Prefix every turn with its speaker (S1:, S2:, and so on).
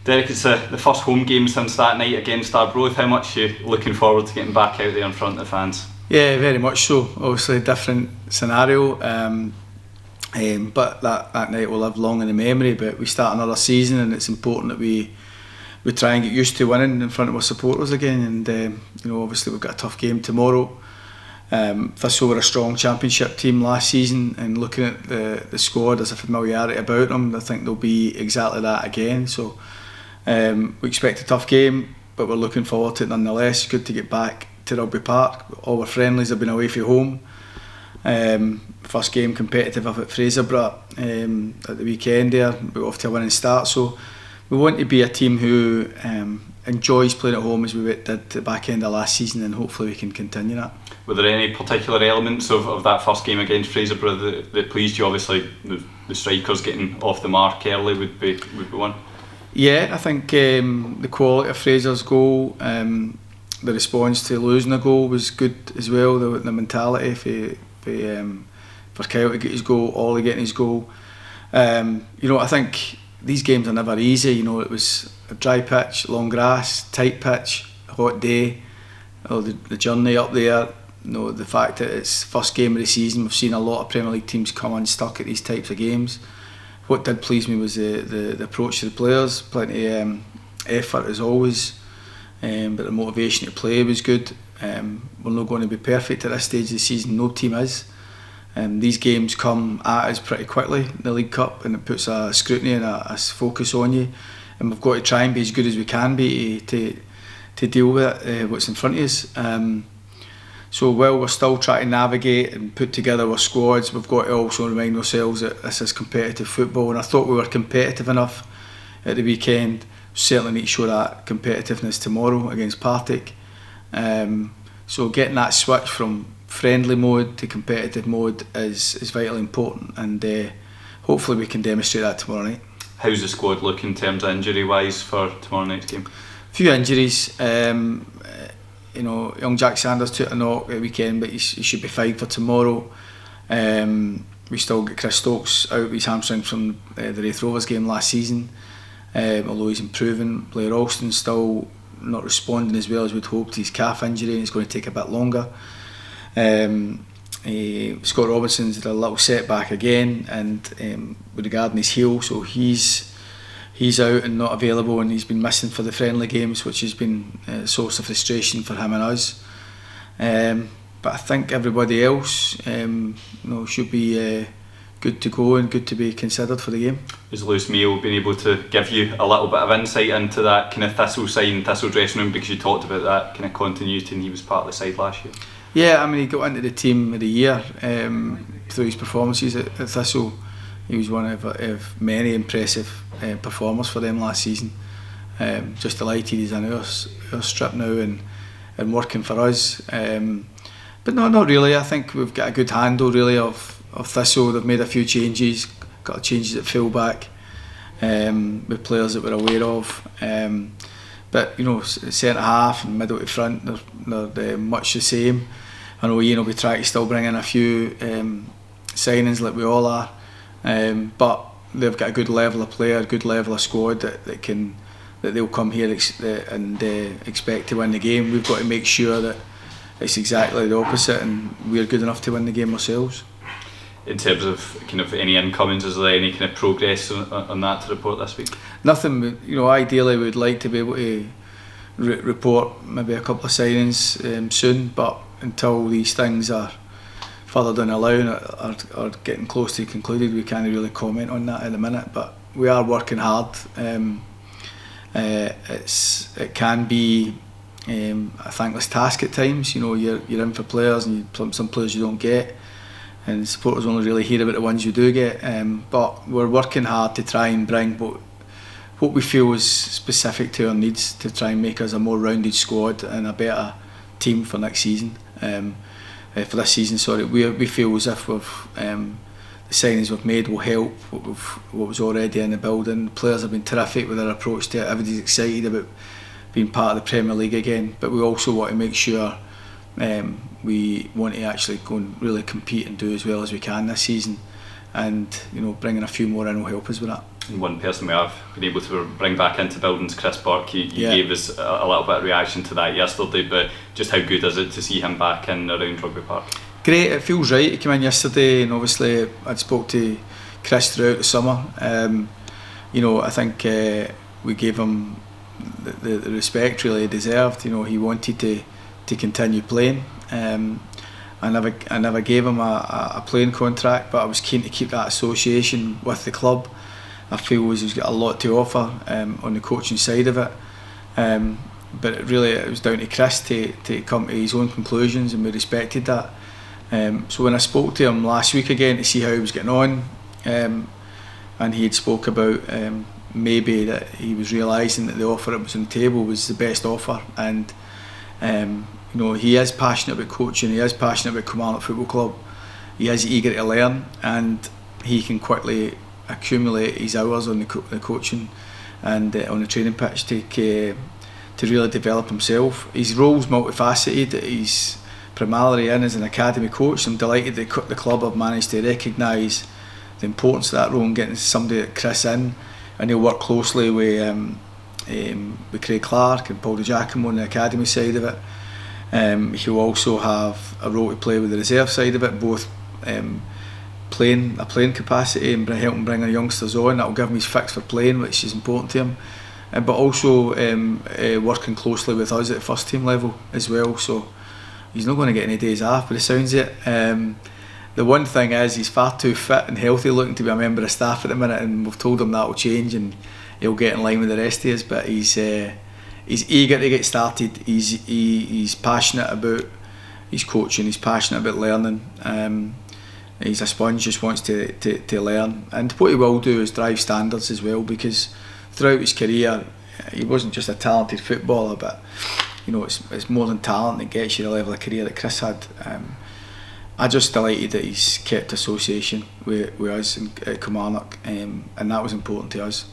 S1: Derek, it's the first home game since that night against Arbroath. How much are you looking forward to getting back out there in front of the fans?
S2: Yeah, very much so. Obviously a different scenario, but that night will live long in the memory. But we start another season, and it's important that we try and get used to winning in front of our supporters again. And obviously we've got a tough game tomorrow. Thistle were a strong championship team last season, and looking at the squad, there's a familiarity about them. I think they'll be exactly that again. So we expect a tough game, but we're looking forward to it nonetheless. It's good to get back to Rugby Park. All our friendlies have been away from home. First game competitive up at Fraserburgh at the weekend there. We got off to a winning start, so we want to be a team who enjoys playing at home as we did at the back end of last season, and hopefully we can continue that.
S1: Were there any particular elements of that first game against Fraserburgh that pleased you? Obviously the strikers getting off the mark early would be one. Yeah,
S2: I think the quality of Fraser's goal, the response to losing a goal was good as well. The mentality for Kyle to get his goal, Ollie getting his goal. I think these games are never easy. It was a dry pitch, long grass, tight pitch, hot day. The journey up there. The fact that it's first game of the season, we've seen a lot of Premier League teams come unstuck at these types of games. What did please me was the approach to the players. Plenty effort as always, but the motivation to play was good. We're not going to be perfect at this stage of the season. No team is. These games come at us pretty quickly in the League Cup, and it puts a scrutiny and a focus on you. And we've got to try and be as good as we can be to deal with what's in front of us. So while we're still trying to navigate and put together our squads, we've got to also remind ourselves that this is competitive football, and I thought we were competitive enough at the weekend. Certainly need to show that competitiveness tomorrow against Partick. So getting that switch from friendly mode to competitive mode is vitally important, and hopefully we can demonstrate that tomorrow night.
S1: How's the squad look in terms of injury wise for tomorrow night's game?
S2: A few injuries. Young Jack Sanders took a knock at the weekend, but he should be fine for tomorrow. We still get Chris Stokes out with his hamstring from the Wraith Rovers game last season, although he's improving. Blair Alston's still not responding as well as we'd hoped. His calf injury, and it's going to take a bit longer. Scott Robinson's had a little setback again, and with regarding his heel, so he's out and not available, and he's been missing for the friendly games, which has been a source of frustration for him and us. But I think everybody else should be good to go and good to be considered for the game.
S1: Has Lewis Mayo been able to give you a little bit of insight into that kind of Thistle side and Thistle dressing room, because you talked about that kind of continuity and he was part of the side last year?
S2: Yeah, he got into the team of the year through his performances at Thistle. He was one of many impressive performers for them last season. Just delighted he's in our strip now and working for us. But no, not really. I think we've got a good handle really of Thistle. They've made a few changes, got changes at fullback with players that we're aware of. But centre half and middle to front, they're much the same. I know we try to still bring in a few signings like we all are. But they've got a good level of player, a good level of squad that they'll come here and expect to win the game. We've got to make sure that it's exactly the opposite, and we're good enough to win the game ourselves.
S1: In terms of kind of any incomings, is there any kind of progress on that to report this week?
S2: Nothing. Ideally we'd like to be able to report maybe a couple of signings soon, but until these things are further down the line or getting close to concluded, we can't really comment on that at the minute. But we are working hard. It can be a thankless task at times. You're in for players, and some players you don't get, and supporters only really hear about the ones you do get. But we're working hard to try and bring what we feel is specific to our needs to try and make us a more rounded squad and a better team for next season. For this season, we feel as if the signings we've made will help what was already in the building. The players have been terrific with their approach to it. Everybody's excited about being part of the Premier League again, but we also want to make sure we want to actually go and really compete and do as well as we can this season, and bringing a few more in will help us with that.
S1: one person we have been able to bring back into buildings, Chris Burke. You gave us a little bit of reaction to that yesterday, but just how good is it to see him back in around Rugby Park?
S2: Great, it feels right. He came in yesterday, and obviously I'd spoke to Chris throughout the summer. You know, I think we gave him the respect really he deserved. You know, he wanted to continue playing. I never gave him a playing contract, but I was keen to keep that association with the club. I feel he's got a lot to offer on the coaching side of it. But it was down to Chris to come to his own conclusions, and we respected that. So when I spoke to him last week again to see how he was getting on, and he had spoke about maybe that he was realising that the offer that was on the table was the best offer, and you know, he is passionate about coaching, he is passionate about Kilmarnock Football Club, he is eager to learn, and he can quickly accumulate his hours on the coaching and on the training pitch to really develop himself. His role's multifaceted. He's primarily in as an academy coach. I'm delighted that the club have managed to recognise the importance of that role and getting somebody like Chris in, and he'll work closely with Craig Clark and Paul de Giacomo on the academy side of it. He'll also have a role to play with the reserve side of it, both playing capacity and helping bring our youngsters on. That'll give him his fix for playing, which is important to him, but also working closely with us at the first team level as well. So he's not going to get any days off, but it sounds it. The one thing is he's far too fit and healthy looking to be a member of staff at the minute, and we've told him that will change and he'll get in line with the rest of us. But he's eager to get started. He's passionate about his coaching. He's passionate about learning. He's a sponge, just wants to learn, and what he will do is drive standards as well, because throughout his career he wasn't just a talented footballer, but you know, it's more than talent that gets you the level of career that Chris had. I'm just delighted that he's kept association with us at Kilmarnock, and that was important to us.